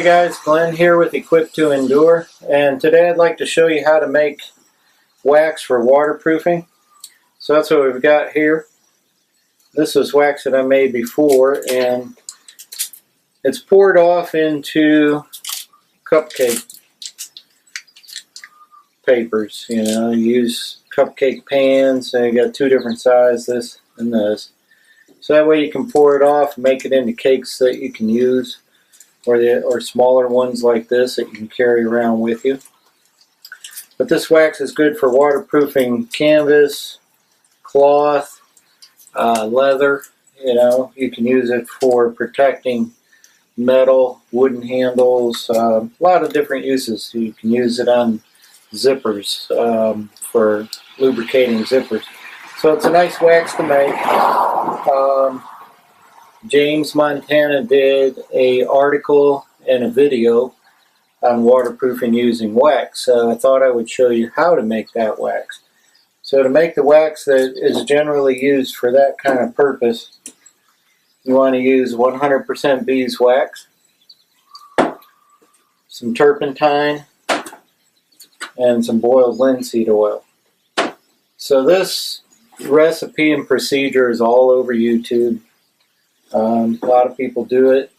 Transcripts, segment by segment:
Hey guys, Glenn here with Equipped to Endure, and today I'd like to show you how to make wax for waterproofing. So that's what we've got here. This was wax that I made before, and it's poured off into cupcake papers. You know, you use cupcake pans, and you got two different sizes, this and this. So that way you can pour it off and make it into cakes that you can use, or smaller ones like this that you can carry around with you. But this wax is good for waterproofing canvas, cloth, leather. You know, you can use it for protecting metal, wooden handles, a lot of different uses. You can use it on zippers, for lubricating zippers. So it's a nice wax to make. James Montana did an article and a video on waterproofing using wax. So I thought I would show you how to make that wax. So to make the wax that is generally used for that kind of purpose, you want to use 100% beeswax, some turpentine, and some boiled linseed oil. So this recipe and procedure is all over YouTube. A lot of people do it.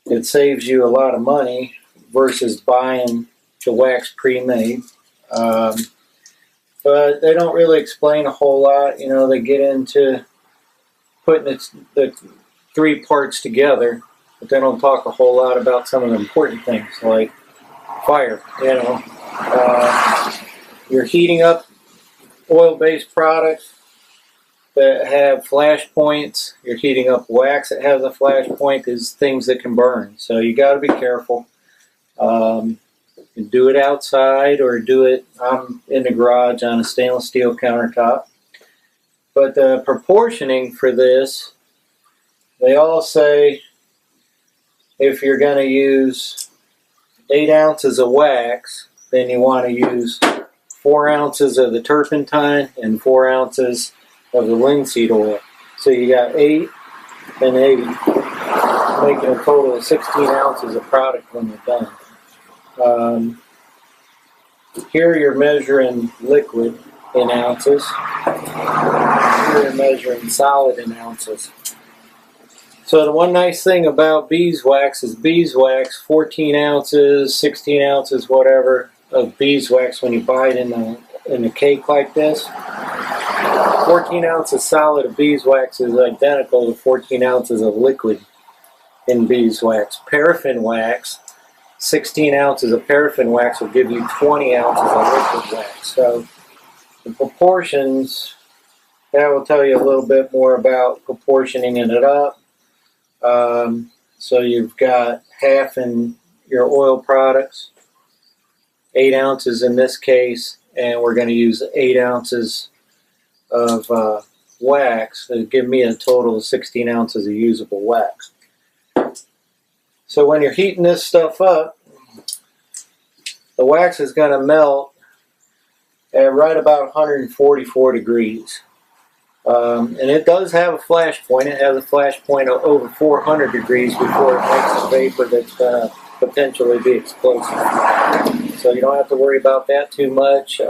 It saves you a lot of money versus buying the wax pre-made. But they don't really explain a whole lot. You know, they get into putting the three parts together, but they don't talk a whole lot about some of the important things like fire. You know, you're heating up oil-based products that have flash points. You're heating up wax that has a flash point. Is things that can burn. So you got to be careful. You can do it outside or do it in the garage on a stainless steel countertop. But the proportioning for this, they all say if you're going to use 8 ounces of wax, then you want to use 4 ounces of the turpentine and 4 ounces of the linseed oil. So you got 8 and 8, making a total of 16 ounces of product when you're done. Here you're measuring liquid in ounces. Here you're measuring solid in ounces. So the one nice thing about beeswax is beeswax, 14 ounces, 16 ounces, whatever, of beeswax when you buy it in a cake like this. 14 ounces solid of beeswax is identical to 14 ounces of liquid in beeswax. Paraffin wax, 16 ounces of paraffin wax will give you 20 ounces of liquid wax. So the proportions, I will tell you a little bit more about proportioning it up. So you've got half in your oil products, 8 ounces in this case, and we're going to use 8 ounces of wax. It'll give me a total of 16 ounces of usable wax. So when you're heating this stuff up, the wax is going to melt at right about 144 degrees. And it does have a flash point. It has a flash point of over 400 degrees before it makes a vapor that's going to potentially be explosive. So you don't have to worry about that too much,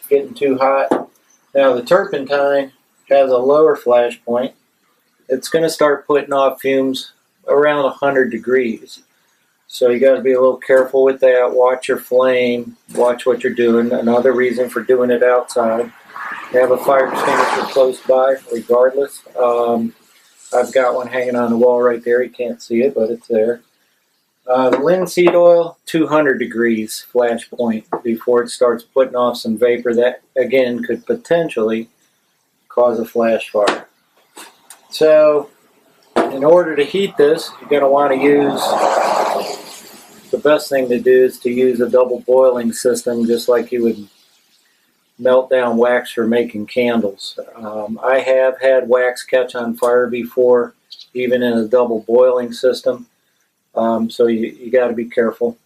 getting too hot. Now the turpentine has a lower flash point. It's going to start putting off fumes around 100 degrees. So you got to be a little careful with that. Watch your flame. Watch what you're doing. Another reason for doing it outside. You have a fire extinguisher close by regardless. I've got one hanging on the wall right there. You can't see it, but it's there. The linseed oil, 200 degrees flash point before it starts putting off some vapor that, again, could potentially cause a flash fire. So, in order to heat this, you're going to want to use, the best thing to do is to use a double boiling system, just like you would melt down wax for making candles. I have had wax catch on fire before, even in a double boiling system. So you got to be careful.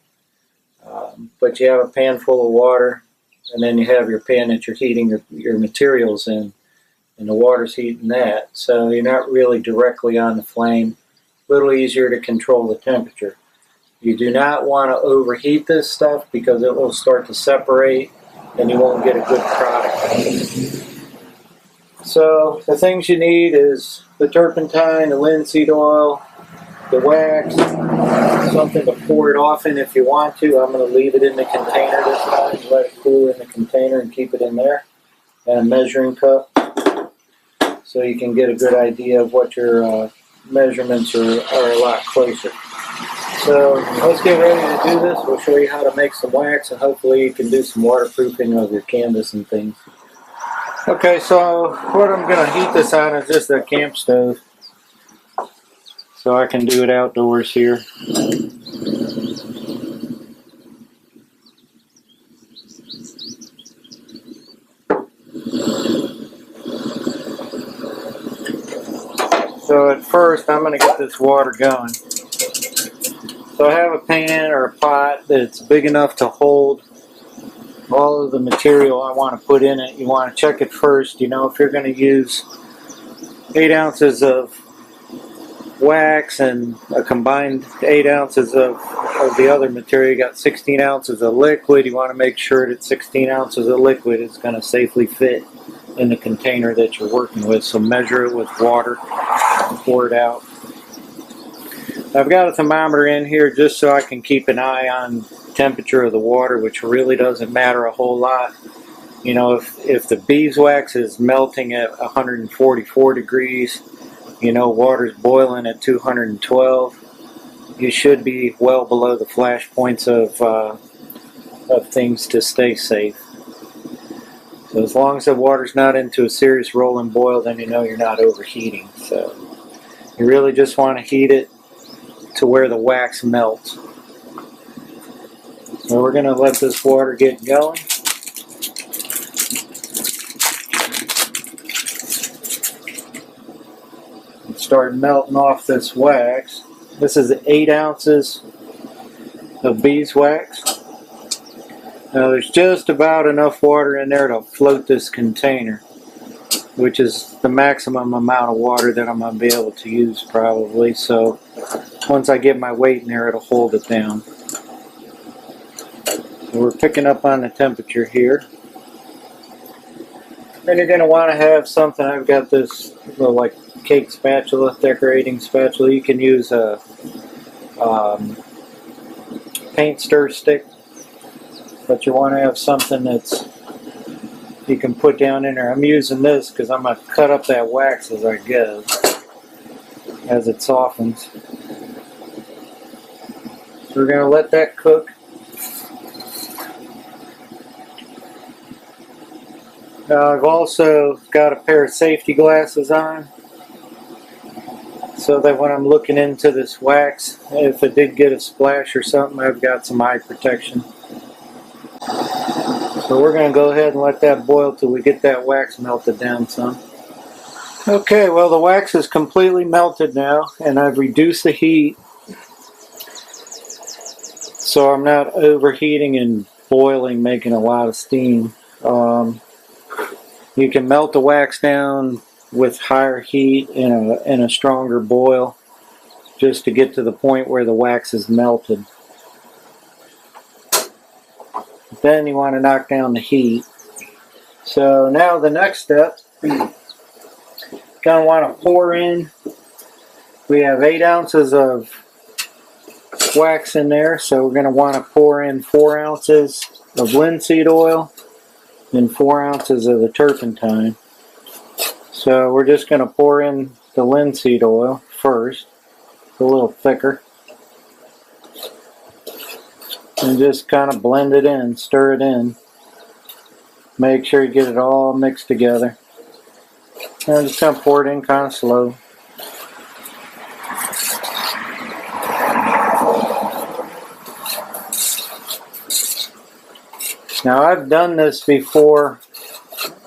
But you have a pan full of water, and then you have your pan that you're heating your materials in, and the water's heating that. So you're not really directly on the flame. A little easier to control the temperature. You do not want to overheat this stuff because it will start to separate and you won't get a good product out of it. So the things you need is the turpentine, the linseed oil, the wax, something to pour it off in if you want to. I'm going to leave it in the container this time, let it cool in the container and keep it in there. And a measuring cup so you can get a good idea of what your measurements are a lot closer. So let's get ready to do this. We'll show you how to make some wax and hopefully you can do some waterproofing of your canvas and things. Okay, so what I'm going to heat this on is just a camp stove. So I can do it outdoors here. So at first I'm going to get this water going. So I have a pan or a pot that's big enough to hold all of the material I want to put in it. You want to check it first. You know, if you're going to use 8 ounces of wax and a combined 8 ounces of the other material, you got 16 ounces of liquid. You want to make sure that 16 ounces of liquid is going to safely fit in the container that you're working with. So measure it with water and pour it out. I've got a thermometer in here just so I can keep an eye on temperature of the water, which really doesn't matter a whole lot. You know, if the beeswax is melting at 144 degrees, you know, water's boiling at 212, you should be well below the flash points of things to stay safe. So as long as the water's not into a serious rolling boil, then you know you're not overheating. So you really just want to heat it to where the wax melts. So we're going to let this water get going. Start melting off this wax. This is 8 ounces of beeswax. Now there's just about enough water in there to float this container, which is the maximum amount of water that I'm going to be able to use probably. So once I get my weight in there, it'll hold it down. So we're picking up on the temperature here. Then you're going to want to have something. I've got this little like cake spatula, decorating spatula. You can use a paint stir stick, but you want to have something that's you can put down in there. I'm using this because I'm going to cut up that wax as I go, as it softens. So we're going to let that cook. Now I've also got a pair of safety glasses on, so that when I'm looking into this wax, if it did get a splash or something, I've got some eye protection. So we're going to go ahead and let that boil till we get that wax melted down some. Okay, well the wax is completely melted now, and I've reduced the heat so I'm not overheating and boiling, making a lot of steam. You can melt the wax down with higher heat in a stronger boil just to get to the point where the wax is melted. Then you want to knock down the heat. So now the next step, you're going to want to pour in. We have 8 ounces of wax in there, so we're going to want to pour in 4 ounces of linseed oil and 4 ounces of the turpentine. So we're just going to pour in the linseed oil first, a little thicker, and just kind of blend it in, stir it in. Make sure you get it all mixed together. And I'm just going to pour it in kind of slow. Now I've done this before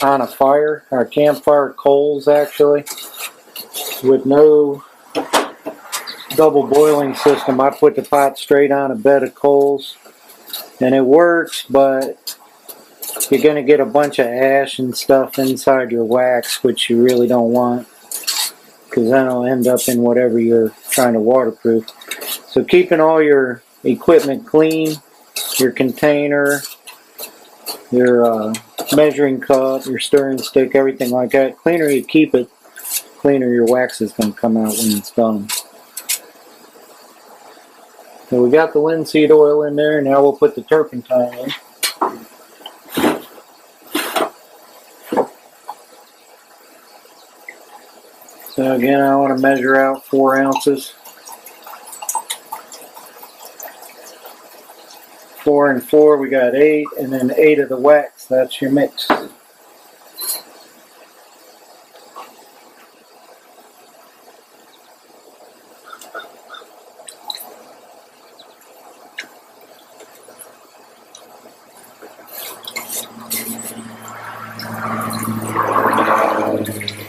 on a fire, or campfire coals actually, with no double boiling system. I put the pot straight on a bed of coals and it works, but you're going to get a bunch of ash and stuff inside your wax, which you really don't want, because then it'll end up in whatever you're trying to waterproof. So keeping all your equipment clean, your container, your measuring cup, your stirring stick, everything like that. Cleaner you keep it, cleaner your wax is going to come out when it's done. So we got the linseed oil in there. Now we'll put the turpentine in. So again, I want to measure out 4 ounces. 4 and 4, we got 8, and then 8 of the wax. That's your mix.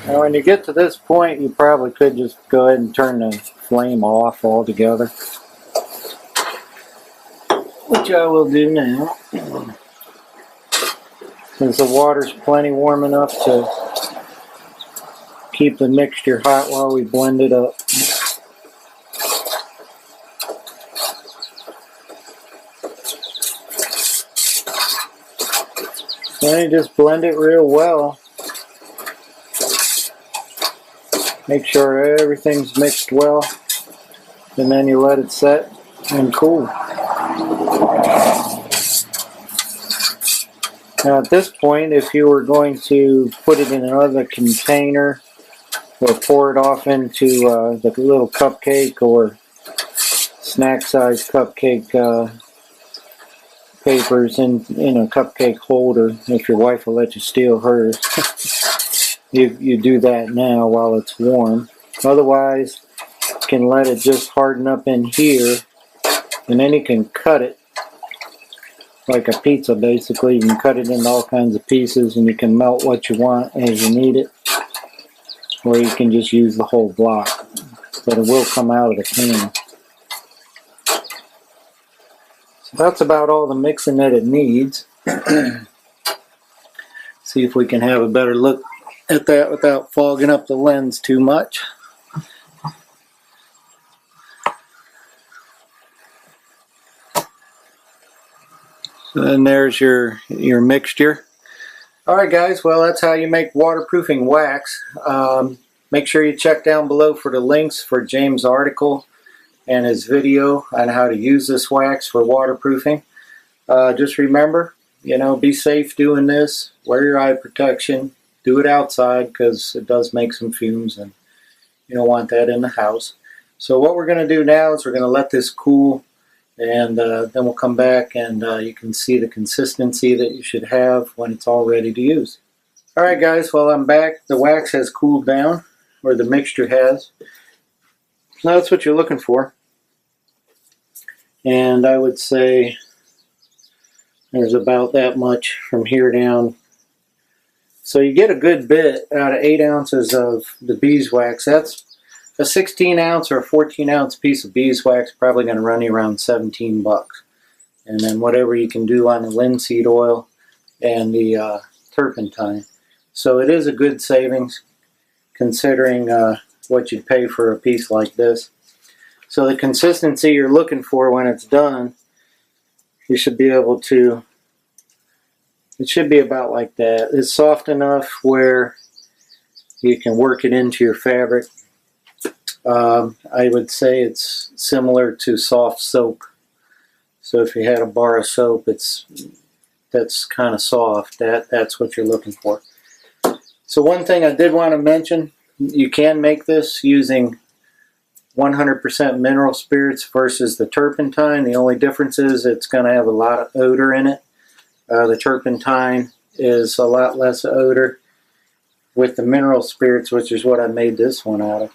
Now when you get to this point, you probably could just go ahead and turn the flame off altogether, which I will do now, since the water's plenty warm enough to keep the mixture hot while we blend it up. Then you just blend it real well. Make sure everything's mixed well, and then you let it set and cool. Now at this point, if you were going to put it in another container or pour it off into the little cupcake or snack size cupcake papers in a cupcake holder, if your wife will let you steal hers, you do that now while it's warm. Otherwise, you can let it just harden up in here, and then you can cut it like a pizza. Basically, you can cut it into all kinds of pieces, and you can melt what you want as you need it, or you can just use the whole block, but it will come out of the can. So that's about all the mixing that it needs. See if we can have a better look at that without fogging up the lens too much. So then there's your mixture. Alright guys, well that's how you make waterproofing wax. Make sure you check down below for the links for James' article and his video on how to use this wax for waterproofing. Just remember, be safe doing this. Wear your eye protection. Do it outside because it does make some fumes and you don't want that in the house. So what we're going to do now is we're going to let this cool, and then we'll come back and you can see the consistency that you should have when it's all ready to use. Alright guys, well I'm back. The wax has cooled down, or the mixture has. So that's what you're looking for. And I would say there's about that much from here down. So you get a good bit out of 8 ounces of the beeswax. That's a 16 ounce or a 14 ounce piece of beeswax, probably going to run you around 17 bucks. And then whatever you can do on the linseed oil and the turpentine. So it is a good savings considering what you'd pay for a piece like this. So the consistency you're looking for when it's done, you should be able to, it should be about like that. It's soft enough where you can work it into your fabric. I would say it's similar to soft soap. So if you had a bar of soap, that's kind of soft. That's what you're looking for. So one thing I did want to mention, you can make this using 100% mineral spirits versus the turpentine. The only difference is it's going to have a lot of odor in it. The turpentine is a lot less odor. With the mineral spirits, which is what I made this one out of,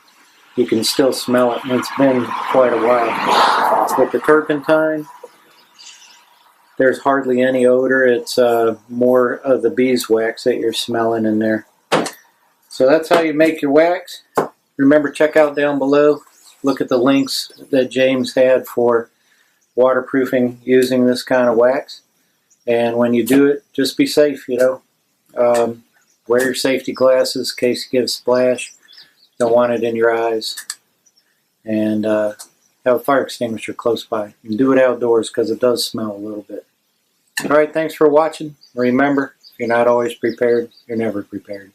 you can still smell it, and it's been quite a while. With the turpentine, there's hardly any odor. It's more of the beeswax that you're smelling in there. So that's how you make your wax. Remember, check out down below. Look at the links that James had for waterproofing using this kind of wax. And when you do it, just be safe, wear your safety glasses in case you get a splash. Don't want it in your eyes. And have a fire extinguisher close by. And do it outdoors because it does smell a little bit. Alright, thanks for watching. Remember, if you're not always prepared, you're never prepared.